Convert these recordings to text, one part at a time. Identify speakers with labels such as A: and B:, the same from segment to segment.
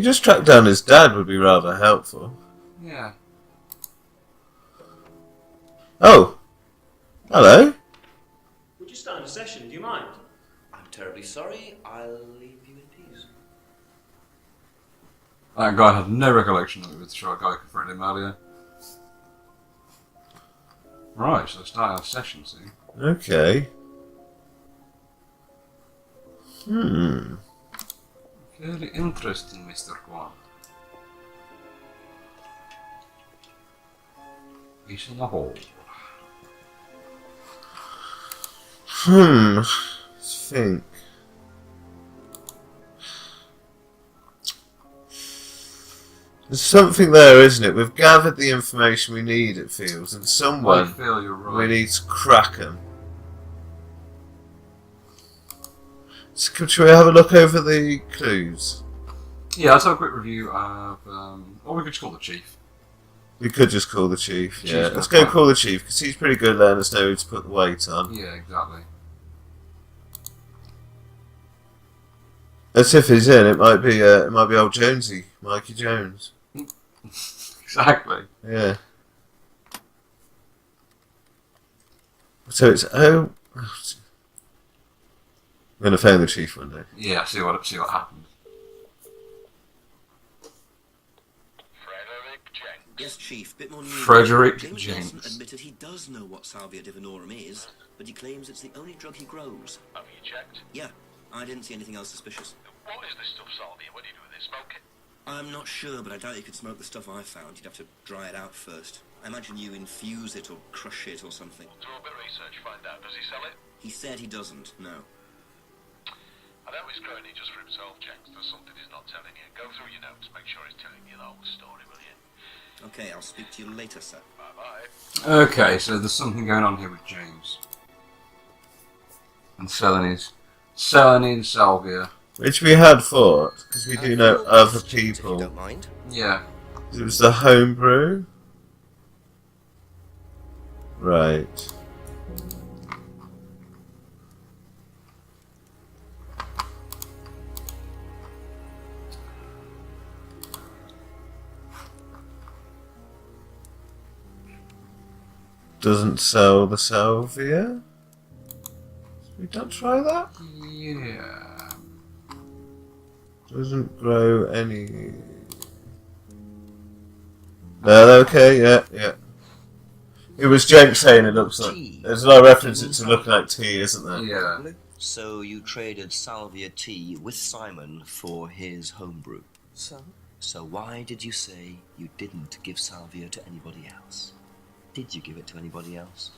A: You just track down his dad would be rather helpful.
B: Yeah.
A: Oh! Hello?
C: We're just starting a session, do you mind?
D: I'm terribly sorry. I'll leave you in peace.
B: That guy had no recollection that it was the short guy confronted him earlier. Right, so start our session soon.
A: Okay.
B: Fairly interesting, Mr. Kwan. He's in the hole.
A: Let's think. There's something there, isn't it? We've gathered the information we need, it feels, and
B: I
A: someone
B: feel you're right.
A: we need to crack them. So, shall we have a look over the clues?
B: Yeah, let's have a quick review of... or we could just call the chief.
A: We could just call the chief. Yeah,
B: Chief's
A: let's
B: gonna
A: go call the chief, because he's pretty good letting us know who to put the weight on.
B: Yeah, exactly.
A: As if he's in, it might be old Jonesy, Mikey Jones.
B: Exactly.
A: Yeah. So it's I'm going to phone the chief one day.
B: Yeah, see what happens.
D: Yes, Chief. Bit more news.
B: Frederick
D: James
B: Jenks.
D: Wilson admitted he does know what Salvia divinorum is, but he claims it's the only drug he grows.
E: Have you checked?
D: Yeah, I didn't see anything else suspicious.
E: What is this stuff, Salvia? What do you do with it? Smoke it?
D: I'm not sure, but I doubt you could smoke the stuff I found. You'd have to dry it out first. I imagine you infuse it or crush it or something.
E: We'll do a bit of research, find out. Does he sell it?
D: He said he doesn't, no.
E: I know he's growing it just for himself, Jenks. There's something he's not telling you. Go through your notes, make sure he's telling you the whole story, will you?
D: Okay, I'll speak to you later, sir.
E: Bye-bye.
B: Okay, so there's something going on here with James. And selling his salvia.
A: Which we had fought, because we do know other
D: If you
A: people.
D: don't mind.
B: Yeah.
A: It was the homebrew. Right. Doesn't sell the salvia? We don't try that?
B: Yeah.
A: Doesn't grow any... No, okay, yeah. It was Jenks saying it looks like... There's a lot of reference to looking like tea, isn't there?
B: Yeah.
D: So you traded Salvia tea with Simon for his homebrew. So why did you say you didn't give Salvia to anybody else? Did you give it to anybody else?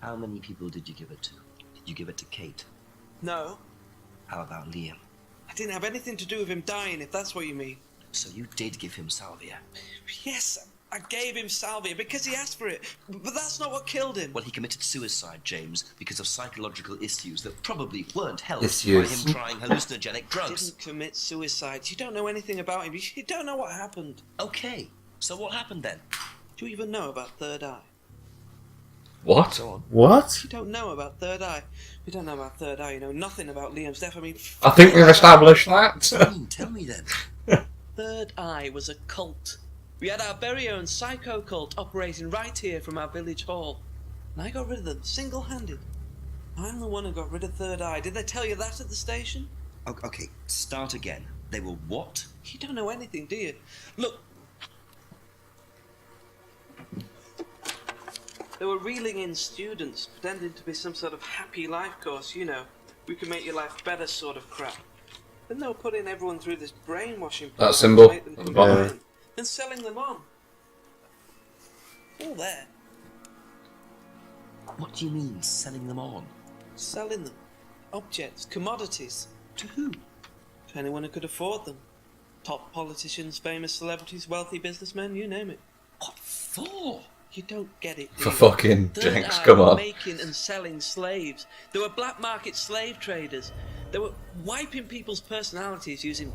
D: How many people did you give it to? Did you give it to Kate?
F: No,
D: How about Liam?
F: I didn't have anything to do with him dying, if that's what you mean.
D: So you did give him Salvia?
F: Yes, I gave him salvia because he asked for it, but that's not what killed him.
D: Well, he committed suicide, James, because of psychological issues that probably weren't helped by
B: Issues.
D: him trying hallucinogenic
F: He
D: drugs.
F: didn't commit suicide. You don't know anything about him. You don't know what happened.
D: Okay, so what happened then?
F: Do you even know about Third Eye?
B: What?
D: Go on.
A: What?
F: You don't know about Third Eye. You don't know about Third Eye. You know nothing about Liam's death. I mean,
B: I think we've established that.
D: Tell me then.
F: Third Eye was a cult. We had our very own psycho cult operating right here from our village hall. And I got rid of them, single-handed. I'm the one who got rid of Third Eye. Did they tell you that at the station?
D: Okay, start again. They were what?
F: You don't know anything, do you? Look. They were reeling in students, pretending to be some sort of happy life course, you know. We can make your life better sort of crap. Then they were putting everyone through this brainwashing
B: That
F: program
B: symbol
F: to make them
B: at the
F: compliant,
B: bottom.
F: and selling them on. All there.
D: What do you mean, selling them on?
F: Selling them. Objects, commodities.
D: To who?
F: To anyone who could afford them. Top politicians, famous celebrities, wealthy businessmen, you name it.
D: What for?
F: You don't get it, do
B: For
F: you?
B: fucking
F: Third
B: Jenks,
F: Eye
B: come
F: were
B: on.
F: making and selling slaves. They were black market slave traders. They were wiping people's personalities using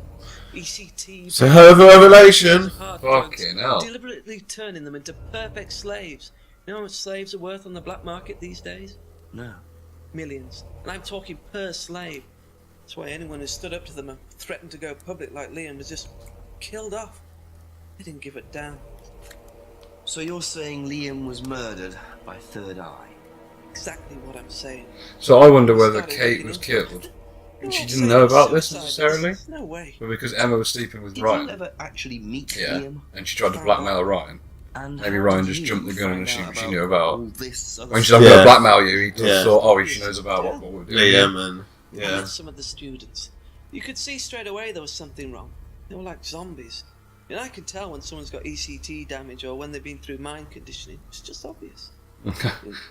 F: ECT.
A: So however revelation.
F: hard
B: Fucking
F: drugs,
B: hell.
F: Deliberately turning them into perfect slaves. You know how much slaves are worth on the black market these days?
D: No.
F: Millions. And I'm talking per slave. That's why anyone who stood up to them and threatened to go public like Liam was just killed off. They didn't give a damn.
D: So you're saying Liam was murdered by Third Eye?
F: Exactly what I'm saying.
B: So I wonder whether
F: Started
B: Kate
F: looking
B: was
F: into
B: killed.
F: it.
B: And
F: They're
B: she
F: all
B: didn't
F: saying
B: know
F: it's
B: about this
F: suicide, but
B: necessarily?
F: there's no way.
B: But because Emma was sleeping with
D: Did
B: Ryan.
D: you ever actually meet
B: Yeah.
D: Liam?
B: And she tried to blackmail Ryan.
D: And
B: Maybe
D: how
B: Ryan
D: did
B: just
D: you
B: jumped the gun and
D: find
B: she
D: out
B: knew
D: about
B: about.
D: all this other
B: When she's like, I'm
A: Yeah.
B: going to blackmail you, he just
A: Yeah.
B: thought, oh, she knows about what we're doing.
A: Liam and
F: I
A: yeah.
F: met some of the students. You could see straight away there was something wrong. They were like zombies. And I can tell when someone's got ECT damage or when they've been through mind conditioning. It's just obvious.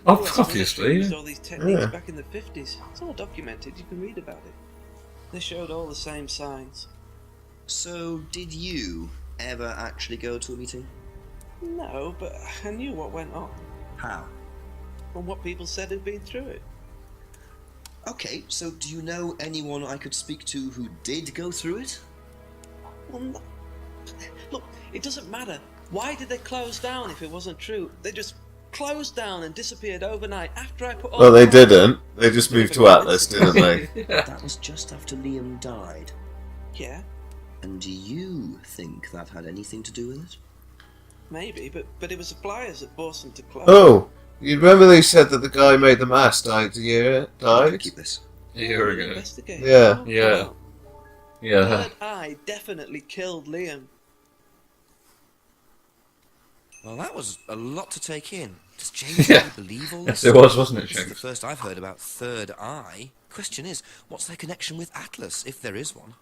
B: Obviously,
F: Used
B: yeah.
F: all these techniques
A: Yeah.
F: back in the 50s. It's all documented. You can read about it. They showed all the same signs.
D: So, did you ever actually go to a meeting?
F: No, but I knew what went on
D: How?
F: from what people said who'd been through it.
D: Okay, so do you know anyone I could speak to who did go through it?
F: Well, no. Look, it doesn't matter. Why did they close down if it wasn't true? They just closed down and disappeared overnight after I put all
A: Well, they
F: the-
A: didn't. They just moved to Atlas, didn't they?
D: That was just after Liam died.
F: Yeah,
D: And do you think that had anything to do with it?
F: maybe, but it was the flyers that forced them to close.
A: Oh, you remember they said that the guy who made the mask died? Died?
D: Keep this.
B: A year ago.
F: Investigate.
A: Yeah.
F: Oh,
B: Yeah.
F: wow.
B: Yeah.
F: Third Eye definitely killed Liam.
D: Well, that was a lot to take in. Does James
B: Yeah.
D: really believe all this?
B: Yes, it was, wasn't it,
D: This is the
B: James?
D: first I've heard about Third Eye. Question is, what's their connection with Atlas, if there is one?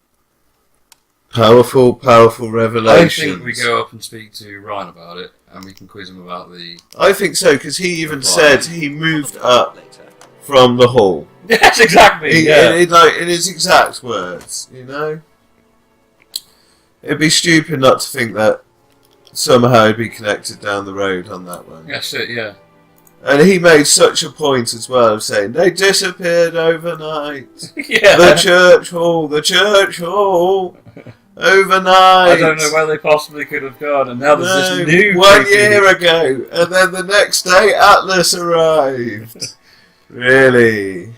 A: Powerful, powerful
B: I
A: revelations.
B: think we go up and speak to Ryan about it, and we can quiz him about the.
A: I think so, because he even
B: Right.
A: said he moved up
D: Later.
A: from the hall.
B: Yes, exactly.
A: Like in his exact words, you know. It'd be stupid not to think that somehow it'd be connected down the road on that one.
B: That's it. Yeah.
A: And he made such a point as well of saying they disappeared overnight.
B: Yeah.
A: The church hall, overnight.
B: I don't know where they possibly could have gone, and now there's this new.
A: 1
B: creepy-
A: year ago, and then the next day Atlas arrived. Really?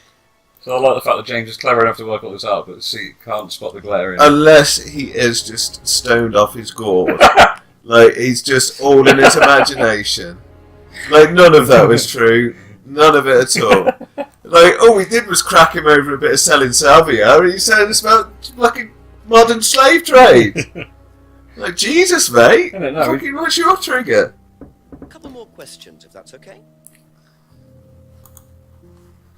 B: So I like the fact that James is clever enough to work all this out, but can't spot the glare in.
A: Unless he is just stoned off his gourd. Like, he's just all in his imagination. Like, none of that was true. None of it at all. Like, all we did was crack him over a bit of selling salvia, and he said it's about fucking modern slave trade. Like, Jesus, mate.
B: I don't know.
A: Fucking, what's your trigger?
D: A couple more questions, if that's okay.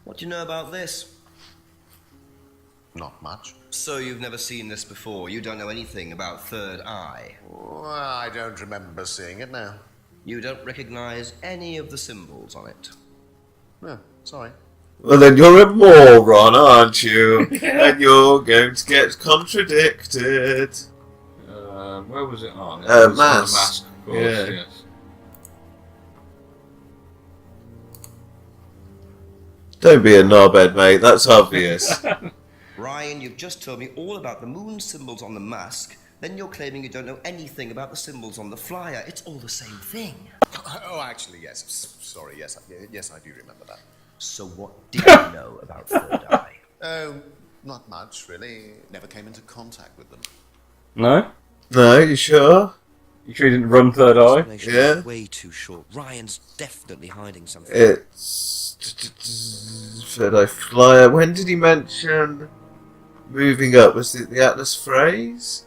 D: What do you know about this?
G: Not much.
D: So you've never seen this before? You don't know anything about Third Eye?
G: Well, I don't remember seeing it now.
D: You don't recognize any of the symbols on it?
G: No, sorry.
A: Well, then you're a moron, aren't you? And you're going to get contradicted.
B: Where was it on? It was on the
A: Mask.
B: mask, of course,
A: Yeah.
B: yes.
A: Don't be a knobhead, mate. That's obvious.
D: Ryan, you've just told me all about the moon symbols on the mask. Then you're claiming you don't know anything about the symbols on the flyer. It's all the same thing.
G: Oh, actually, yes. Sorry, yes, yes, I do remember that.
D: So what did you know about Third Eye?
G: Oh, not much, really. Never came into contact with them.
B: No?
A: No, you sure?
B: You sure you didn't run Third Eye?
D: Explanation
A: Yeah.
D: is way too short. Ryan's definitely hiding something.
A: It's Third Eye Flyer. When did he mention moving up? Was it the Atlas phrase?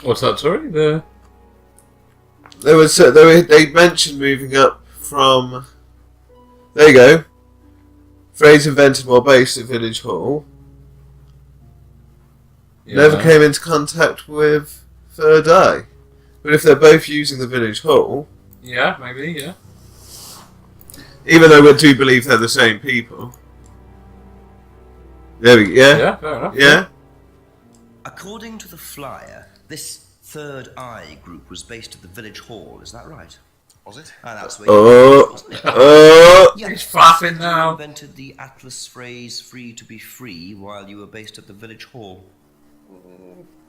B: What's that, sorry? The...
A: There was they mentioned moving up from. There you go. Phrase invented while based at Village Hall.
B: Yeah.
A: Never came into contact with Third Eye. But if they're both using the Village Hall,
B: Yeah, maybe, yeah.
A: even though we do believe they're the same people. There we go. Yeah?
B: Yeah, fair enough.
A: Yeah?
D: According to the flyer, this Third Eye group was based at the Village Hall. Is that right?
G: Was it?
D: Ah, that's where
A: Oh.
D: wasn't it?
A: Oh!
D: Yeah,
B: He's flapping
D: you
B: now.
D: invented the Atlas phrase "free to be free" while you were based at the Village Hall.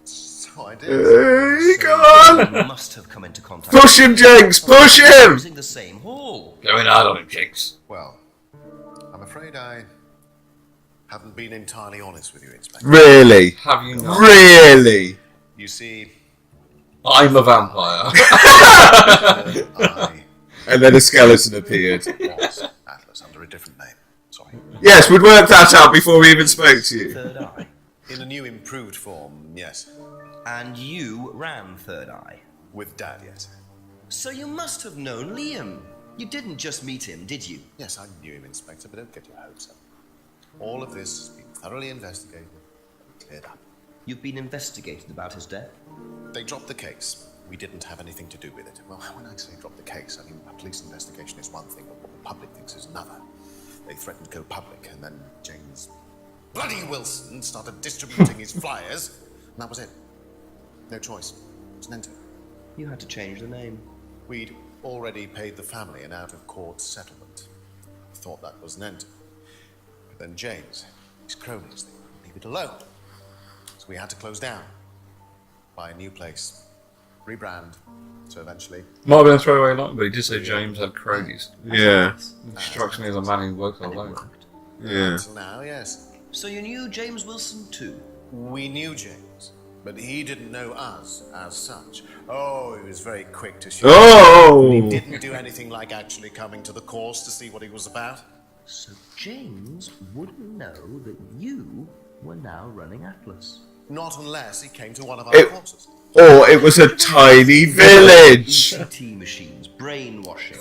G: So I did.
A: Hey,
D: So
A: come on!
D: you must have come into contact.
A: Push him, Jenks! Push him!
D: Using the same hall.
B: Going hard on him, Jenks.
G: Well, I'm afraid I Haven't been entirely honest with you, Inspector.
A: Really?
B: Have you not?
A: Really?
G: You see,
B: I'm a vampire.
G: I
A: And then a skeleton appeared.
G: was Atlas under a different name. Sorry.
A: Yes, we'd worked that out before we even spoke to you.
D: Third Eye.
G: In a new improved form, yes.
D: And you ran Third Eye.
G: With Dad, yes.
D: So you must have known Liam. You didn't just meet him, did you?
G: Yes, I knew him, Inspector, but don't get your hopes up. All of this has been thoroughly investigated and cleared up.
D: You've been investigated about his death?
G: They dropped the case. We didn't have anything to do with it. Well, when I say drop the case, I mean a police investigation is one thing, but what the public thinks is another. They threatened to go public, and then James bloody Wilson started distributing his flyers, and that was it. No choice. It's an end to it.
D: You had to change the name.
G: We'd already paid the family an out-of-court settlement. Thought that was an end to it. But then James, his cronies, they wouldn't leave it alone. So we had to close down, buy a new place, rebrand. So eventually,
B: Might have been a throwaway line, but he did say James had cronies.
A: Yeah.
B: It strikes me as a man who works alone.
A: Yeah.
G: until now, yes,
D: So you knew James Wilson too?
G: we knew James, but he didn't know us as such. Oh, he was very quick to show. He
A: Oh!
G: didn't do anything like actually coming to the course to see what he was about.
D: So James wouldn't know that you were now running Atlas.
G: Not unless he came to one of our
A: It-
G: courses.
A: Or it was a tiny village.
D: ECT machines, brainwashing.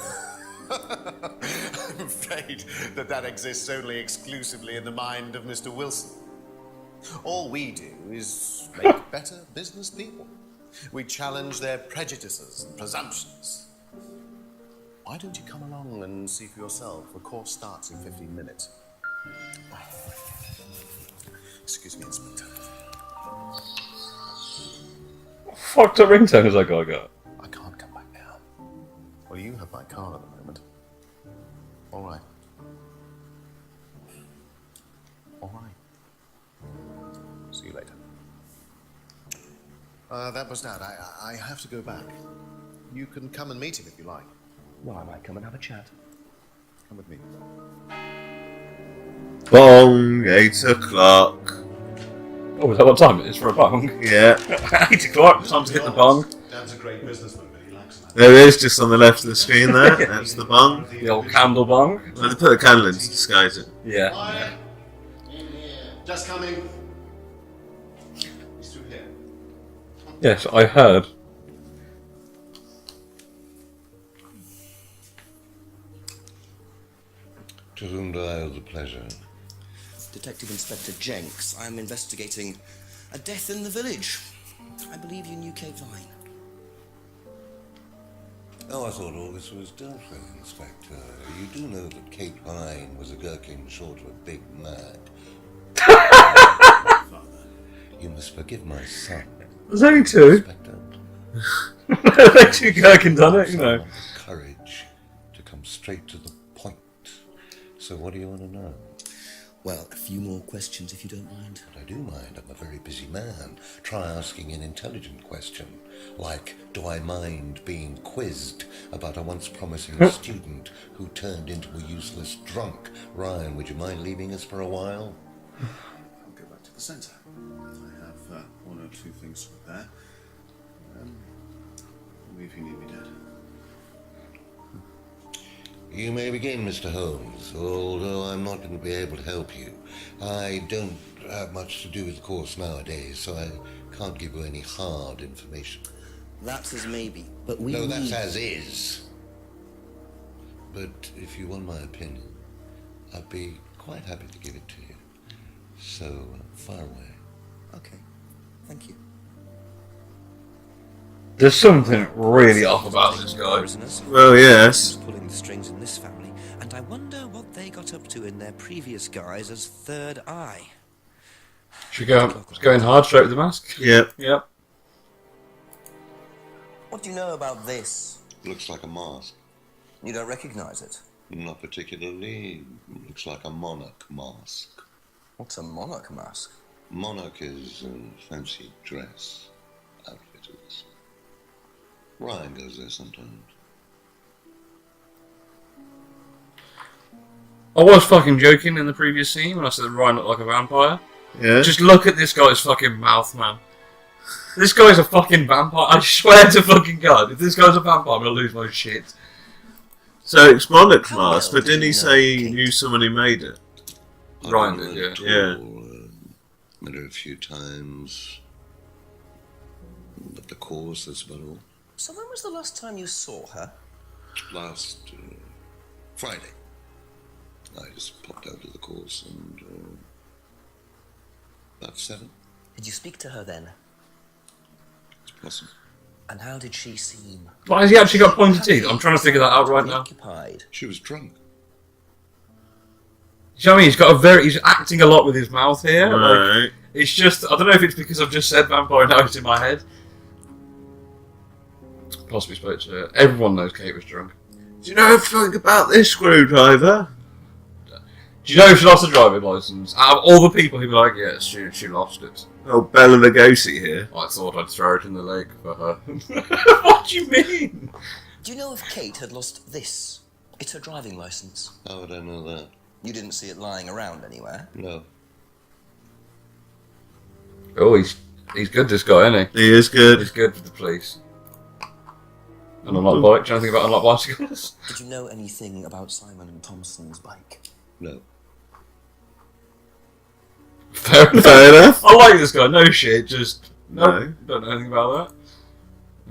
G: I'm afraid that exists only exclusively in the mind of Mr. Wilson. All we do is make better business people. We challenge their prejudices and presumptions. Why don't you come along and see for yourself? The course starts in 15 minutes. Excuse me, Inspector.
B: What fucked up ringtone has that guy got?
G: I can't come back now. Well, you have my car at the moment. All right. All right. See you later. That was Dad. I have to go back. You can come and meet him if you like.
D: Well, I might come and have a chat.
G: Come with me.
A: Bong, 8 o'clock.
B: Oh, is that what time it is for a bong?
A: Yeah.
B: 8 o'clock, time to hit the bong.
G: Dad's a great businessman, but he lacks that.
A: There it is, just on the left of the screen there. That's the bong.
B: The old candle bong.
A: Well, they put a candle in to disguise it.
B: Yeah.
G: Quiet. In here. Just coming. He's through here.
B: Yes, I heard.
H: To whom do I owe the pleasure?
D: Detective Inspector Jenks, I'm investigating a death in the village. I believe you knew Kate Vine.
H: Oh, I thought all this was dealt with, Inspector. You do know that Kate Vine was a gherkin short of a big nag. You must forgive my son,
B: There's only two.
H: Inspector.
B: They're two gherkins on it, you know.
H: Someone with courage to come straight to the point. So what do you want to know?
D: Well, a few more questions if you don't mind.
H: But I do mind. I'm a very busy man. Try asking an intelligent question, like, do I mind being quizzed about a once promising student who turned into a useless drunk? Ryan, would you mind leaving us for a while?
G: I'll go back to the centre. I have one or two things to prepare. If you need me, Dad.
H: You may begin, Mr. Holmes, although I'm not going to be able to help you. I don't have much to do with the course nowadays, so I can't give you any hard information.
D: That's as maybe, but we
H: No, that's
D: need...
H: as is. But if you want my opinion, I'd be quite happy to give it to you. So, far away.
D: Okay, thank you.
B: There's something really off about this guy.
D: Prisoners.
A: Well, yes.
D: Who's pulling the strings in this family, and I wonder what they got up to in their previous guise as Third Eye.
B: Should we go going hard straight with the mask?
A: Yep.
B: Yep.
D: What do you know about this?
H: Looks like a mask.
D: You don't recognize it.
H: Not particularly. Looks like a monarch mask.
D: What's a monarch mask?
H: Monarch is a fancy dress outfitters. Ryan goes there sometimes.
B: I was fucking joking in the previous scene when I said Ryan looked like a vampire.
A: Yeah.
B: Just look at this guy's fucking mouth, man. This guy's a fucking vampire. I swear to fucking God, if this guy's a vampire, I'm gonna lose my shit.
A: So it's monarch
D: How
A: mask,
D: well
A: but didn't
D: did
A: he
D: you
A: say
D: know
A: he knew someone who made it?
B: Ryan did, yeah.
A: Yeah.
H: Met her a few times. At the course, that's about all.
D: So when was the last time you saw her?
H: Last Friday. I just popped out to the course and about 7.
D: Did you speak to her then?
H: It's possible.
D: And how did she seem?
B: Why has he actually got pointy teeth? I'm trying to figure that out right now.
D: Occupied.
H: She was drunk.
B: You know what I mean? He's acting a lot with his mouth here. Like,
A: Right.
B: it's just, I don't know if it's because I've just said vampire, now it's in my head. Possibly spoke to her. Everyone knows Kate was drunk.
A: Do you know anything about this screwdriver?
B: Do you know if she lost the driving licence? Out of all the people who'd be like, yes, she lost it.
A: Oh, Bela Lugosi here.
B: I thought I'd throw it in the lake for her. What do you mean?
D: Do you know if Kate had lost this? It's her driving licence.
H: How would I know that?
D: You didn't see it lying around anywhere.
H: No.
B: Oh, he's good, this guy, isn't he?
A: He is good.
B: He's good for the police. And unlock bike. Do you know anything about unlock bicycles?
D: Did you know anything about Simon and Thompson's bike?
H: No.
B: Fair enough.
A: Fair enough.
B: I like this guy. No shit. Just
A: No.
B: Don't know anything about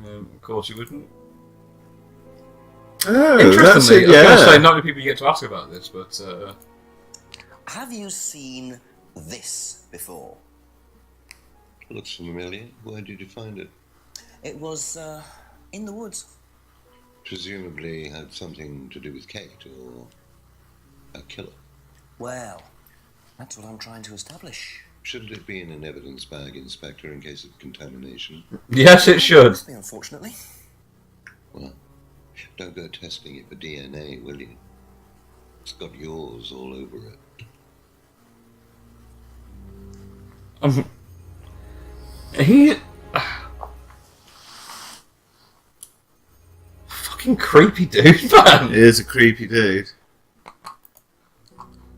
B: that. Of course you wouldn't.
A: Oh, that's
B: Interestingly,
A: it,
B: I was going to
A: yeah.
B: say not many people you get to ask about this, but
D: Have you seen this before?
H: Looks familiar. Where did you find it?
D: It was, in the woods.
H: Presumably had something to do with Kate or a killer.
D: Well, that's what I'm trying to establish.
H: Shouldn't it be in an evidence bag, Inspector, in case of contamination?
B: yes, it should.
D: Must be, unfortunately.
H: Well, don't go testing it for DNA, will you? It's got yours all over it.
B: He fucking creepy dude, man.
A: He is a creepy dude.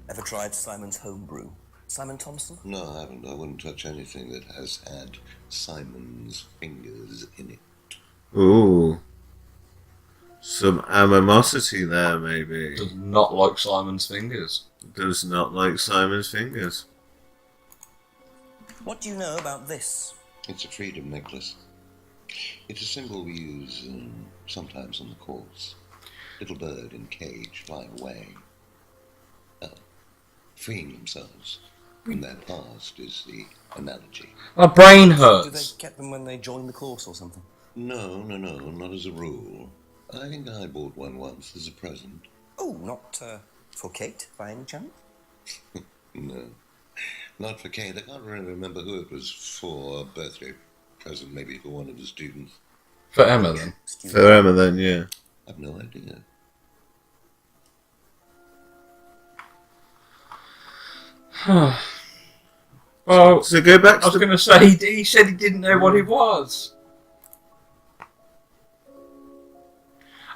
D: Ever tried Simon's homebrew? Simon Thompson?
H: No, I haven't. I wouldn't touch anything that has had Simon's fingers in it.
A: Ooh. Some animosity there, maybe.
B: Does not like Simon's fingers.
A: Does not like Simon's fingers.
D: What do you know about this?
H: It's a freedom necklace. It's a symbol we use sometimes on the course. Little bird in cage flying away. Freeing themselves from their past is the analogy.
B: My brain
D: Do they
B: hurts.
D: get them when they join the course or something?
H: No, not as a rule. I think I bought one once as a present.
D: Oh, not for Kate, by any chance?
H: No, not for Kate. I can't really remember who it was for. A birthday present, maybe for one of the students.
B: For Emma, then.
A: For Emma, then, yeah.
H: I've no idea.
B: Well,
A: So go back
B: I
A: to
B: was
A: the...
B: going to say, he said he didn't know what he was.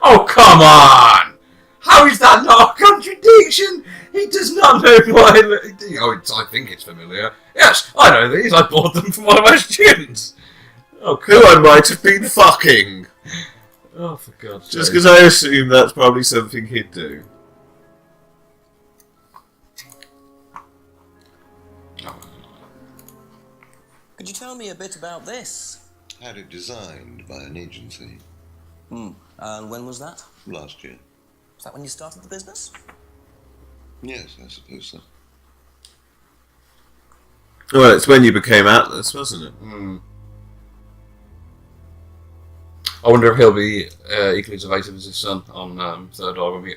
B: Oh, come on! How is that not a contradiction? He does not know what I think it's familiar. Yes, I know these. I bought them from one of my students. Oh,
A: Who I might have been fucking.
B: Oh, for God's sake.
A: Just because I assume that's probably something he'd do.
D: Could you tell me a bit about this?
H: Had it designed by an agency
D: And when was that?
H: last year.
D: Was that when you started the business?
H: Yes, I suppose so.
A: Well, it's when you became Atlas, wasn't it?
B: I wonder if he'll be equally as evasive as his son on Third Eye when we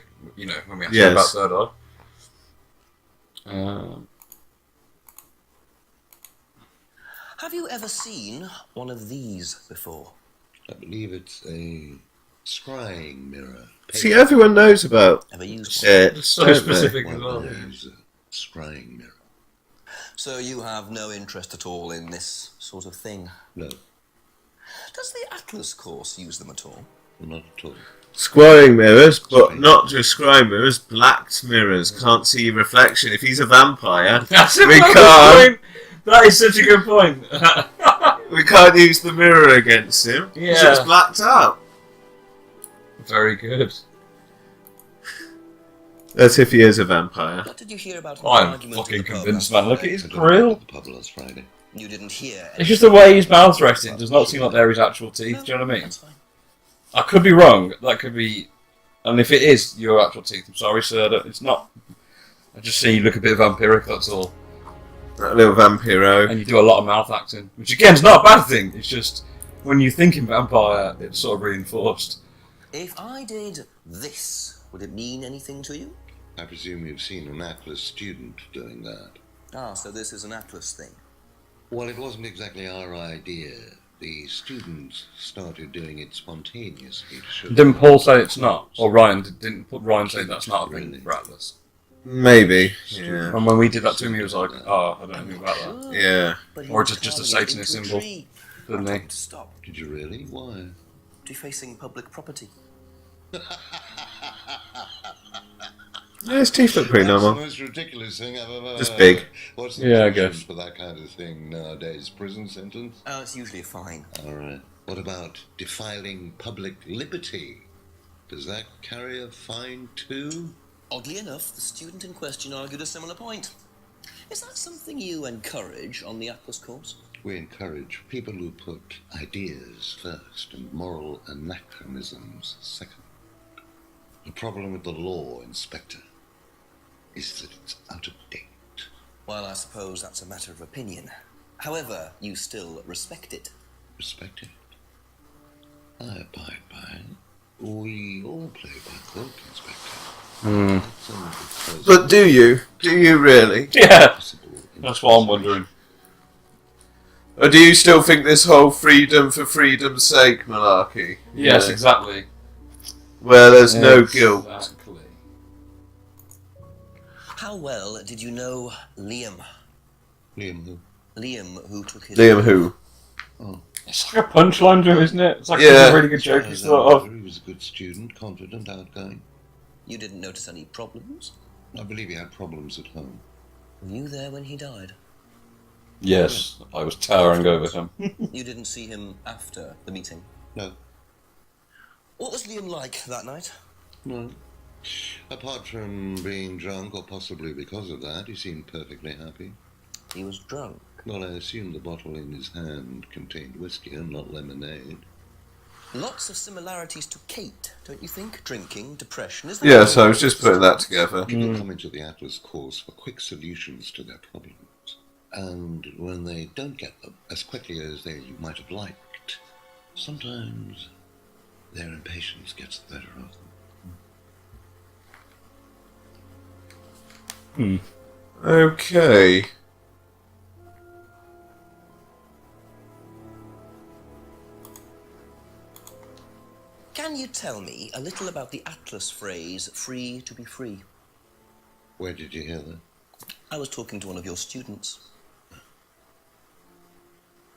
B: ask him about Third Eye.
D: Have you ever seen one of these before?
H: I believe it's a scrying mirror.
A: See, everyone knows about
D: Ever used
A: it.
B: It's so
A: don't they?
B: specific as
H: One
B: well.
H: of those scrying mirror.
D: So you have no interest at all in this sort of thing?
H: No,
D: Does the Atlas course use them at all?
H: Not at all.
A: Scrying mirrors, but not just scrying mirrors, blacked mirrors. Can't see your reflection. If he's a vampire,
B: That's a
A: we
B: good
A: can't.
B: point. That is such a good point.
A: We can't use the mirror against him.
B: Yeah.
A: So it's blacked out.
B: Very good.
A: That's if he is a vampire.
D: What did you hear about
B: I'm
D: argument
B: fucking
D: in the pub
B: convinced,
D: last
B: man. Look at
D: Friday?
B: his
H: I don't know
B: grill.
H: about the pub last Friday.
D: You didn't hear.
B: It's just the way his mouth's resting. Does not seem like they're his actual teeth. Do you know what I mean?
D: That's fine.
B: I could be wrong. That could be, and if it is your actual teeth, I'm sorry, sir. It's not. I just see you look a bit vampiric. That's all.
A: That little vampiro.
B: And you do a lot of mouth acting, which again is not a bad thing. It's just when you think in vampire, it's sort of reinforced.
D: If I did this, would it mean anything to you?
H: I presume you've seen an Atlas student doing that.
D: Ah, so this is an Atlas thing.
H: Well, it wasn't exactly our idea. The students started doing it spontaneously to show.
B: Didn't Paul say it's not? Or Ryan? Didn't Ryan say that's not a thing for Atlas?
A: Maybe. Yeah.
B: And when we did that to him, he was like, "Oh, I don't know anything about that."
A: Yeah.
D: But he
B: Or
D: would
B: just a
D: turn you
B: Satanist
D: into a
B: symbol.
D: tree.
B: Didn't
D: I
B: he?
D: told you to stop.
H: Did you really? Why?
D: Defacing public property.
A: Yeah, his teeth look pretty
H: That's the
A: normal.
H: most ridiculous thing I've ever
A: Just
H: heard.
A: big.
H: What's the
B: Yeah, I
H: punishment
B: guess.
H: for that kind of thing nowadays? Prison sentence?
D: Oh, it's usually a fine.
H: All right. What about defiling public liberty? Does that carry a fine too?
D: Oddly enough, the student in question argued a similar point. Is that something you encourage on the Atlas course?
H: We encourage people who put ideas first and moral anachronisms second. The problem with the law, Inspector, is that it's out of date.
D: Well, I suppose that's a matter of opinion. However, you still respect it.
H: Respect it. I abide by it. We all play by book, Inspector. That's only because
A: But do you? Do you really?
B: Yeah,
H: possible
B: that's what I'm wondering.
A: Or do you still think this whole freedom for freedom's sake malarkey?
B: Yes,
A: Yeah.
B: exactly.
A: Where there's no guilt.
B: Exactly.
D: How well did you know Liam?
H: Liam who?
D: Liam, who took his...
A: Liam who?
B: It's like a punchline to him, isn't it? It's like
A: Yeah.
B: a really good joke he's
H: As I
B: thought of.
H: remember, he was a good student, confident, outgoing.
D: You didn't notice any problems?
H: I believe he had problems at home.
D: Were you there when he died?
B: Yes, I was towering over him.
D: You didn't see him after the meeting?
H: No.
D: What was Liam like that night?
H: No. Apart from being drunk, or possibly because of that, he seemed perfectly happy.
D: He was drunk.
H: Well, I assume the bottle in his hand contained whiskey and not lemonade.
D: Lots of similarities to Kate, don't you think? Drinking, depression, is that...
A: Yes, I was just putting that together.
H: People come into the Atlas course for quick solutions to their problems. And when they don't get them as quickly as they might have liked, sometimes their impatience gets the better of them.
A: Okay.
D: Can you tell me a little about the Atlas phrase, free to be free?
H: Where did you hear that?
D: I was talking to one of your students.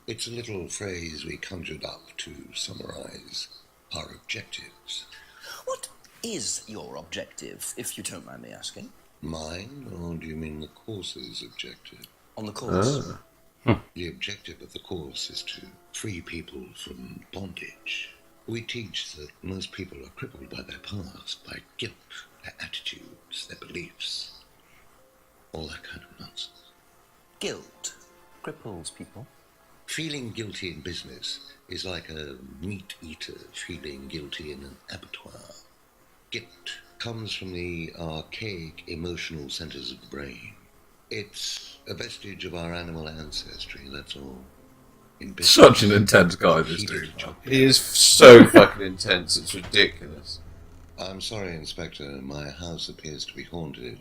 H: It's a little phrase we conjured up to summarize our objectives.
D: What is your objective, if you don't mind me asking?
H: Mine, or do you mean the course's objective?
D: On the course?
H: The objective of the course is to free people from bondage. We teach that most people are crippled by their past, by guilt, their attitudes, their beliefs, all that kind of nonsense.
D: Guilt cripples people.
H: Feeling guilty in business is like a meat eater feeling guilty in an abattoir. Guilt comes from the archaic emotional centers of the brain. It's a vestige of our animal ancestry, that's all. In business,
B: Such an intense guy, this
H: heated
B: dude.
H: job.
A: He is so fucking intense, it's ridiculous.
H: I'm sorry, Inspector, my house appears to be haunted.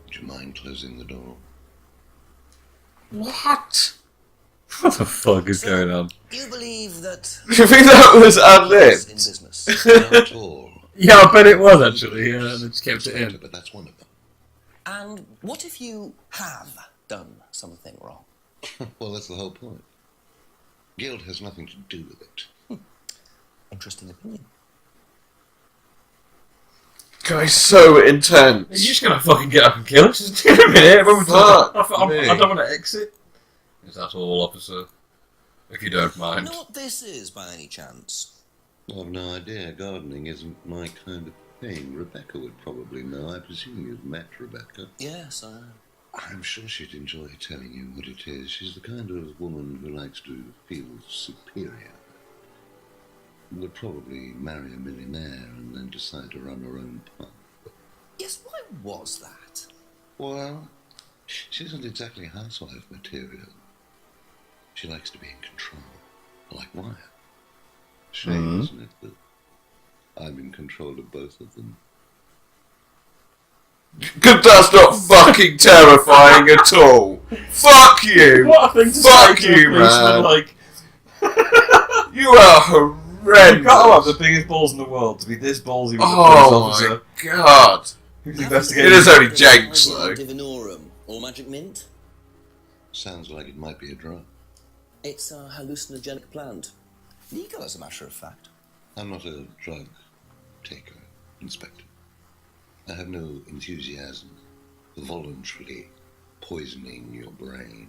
H: Would you mind closing the door?
A: What?
B: What the fuck is going on?
D: You believe that...
A: Do you think that was
D: in
A: ad-libbed?
D: business.
H: Not at all.
B: Yeah, I bet it was actually. Yeah, and they just kept it in.
H: But that's one of them.
D: And what if you have done something wrong?
H: Well, that's the whole point. Guilt has nothing to do with it.
D: Interesting opinion.
A: Guy's so intense.
B: He's just gonna fucking get up and kill us. Just in a minute. I don't want to exit. Is that all, officer? If you don't
D: You
B: mind.
D: know what this is, by any chance?
H: I've no idea. Gardening isn't my kind of thing. Rebecca would probably know. I presume you've met Rebecca.
D: Yes,
H: I'm sure she'd enjoy telling you what it is. She's the kind of woman who likes to feel superior. Would probably marry a millionaire and then decide to run her own pub.
D: Yes, why was that?
H: Well, she isn't exactly housewife material. She likes to be in control, like Wyatt. Shame, isn't it, that I'm in control of both of them?
A: That's not fucking terrifying at all. Fuck you.
B: What a thing to
A: Fuck
B: say to
A: you,
B: a policeman,
A: man.
B: like,
A: You are horrendous.
B: you've got to have the biggest balls in the world to be this ballsy with a police
A: Oh
B: officer
A: my god.
B: who's
A: It
B: investigating.
A: is only Jenks, though.
D: Divinorum, or magic mint?
H: Sounds like it might be a drug.
D: It's a hallucinogenic plant. Legal, as a matter of fact.
H: I'm not a drug taker, Inspector. I have no enthusiasm for voluntarily poisoning your brain.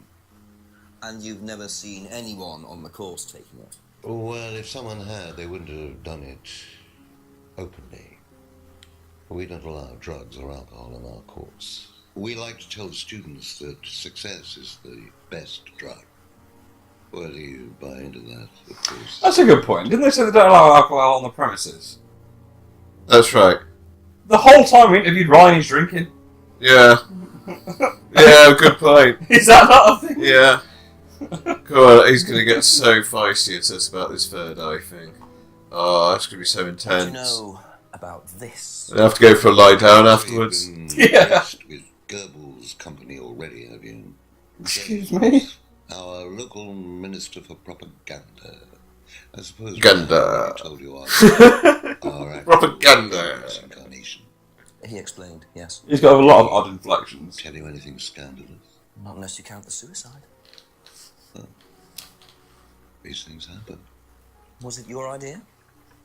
D: And you've never seen anyone on the course taking it?
H: Well, if someone had, they wouldn't have done it openly. We don't allow drugs or alcohol in our course. We like to tell students that success is the best drug. Whether you buy into that, of course.
B: That's a good point. Didn't they say they don't allow alcohol on the premises?
A: That's right.
B: The whole time we interviewed Ryan, he's drinking.
A: Yeah. Yeah, good point.
B: Is that not a thing?
A: Yeah. God, he's going to get so feisty at us about this third eye thing. Oh, that's going to be so
D: What do
A: intense.
D: you know about this?
A: I have to go for a lie down afterwards.
H: You've been
B: Yeah.
H: blessed with Goebbels' company already, have you?
B: Excuse me?
H: Our local minister for propaganda. I suppose
A: Ganda.
H: I told you our actual
A: Propaganda.
H: incarnation.
D: He explained, yes.
B: He's got a lot of odd inflections.
H: Tell you anything scandalous?
D: Not unless you count the suicide.
H: These things happen.
D: Was it your idea?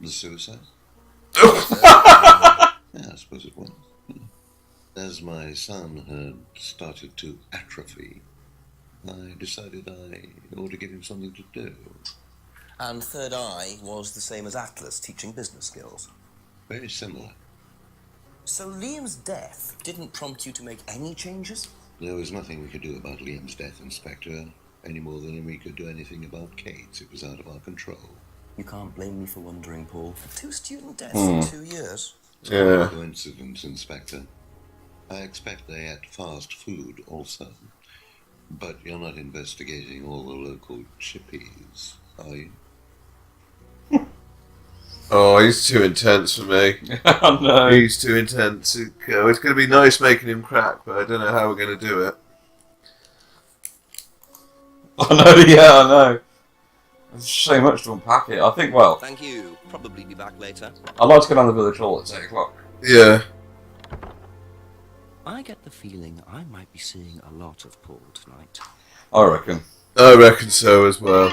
H: The suicide? Yeah, I suppose it was. As my son had started to atrophy, I decided I ought to give him something to do.
D: And Third Eye was the same as Atlas, teaching business skills.
H: Very similar.
D: So Liam's death didn't prompt you to make any changes?
H: There was nothing we could do about Liam's death, Inspector, any more than we could do anything about Kate's. It was out of our control.
D: You can't blame me for wondering, Paul. 2 student deaths in 2 years.
A: Yeah.
H: Coincidence, Inspector. I expect they ate fast food also. But you're not investigating all the local chippies, are you?
A: Oh, he's too intense for me.
B: Oh no.
A: He's too intense. It's going to be nice making him crack, but I don't know how we're going to do it.
B: I know, yeah, I know. There's so much to unpack it. I think, well,
D: Thank you. Probably be back later.
B: I'd like to go down the village hall at 8 o'clock.
A: Yeah.
D: I get the feeling I might be seeing a lot of Paul tonight.
B: I reckon.
A: I reckon so as well.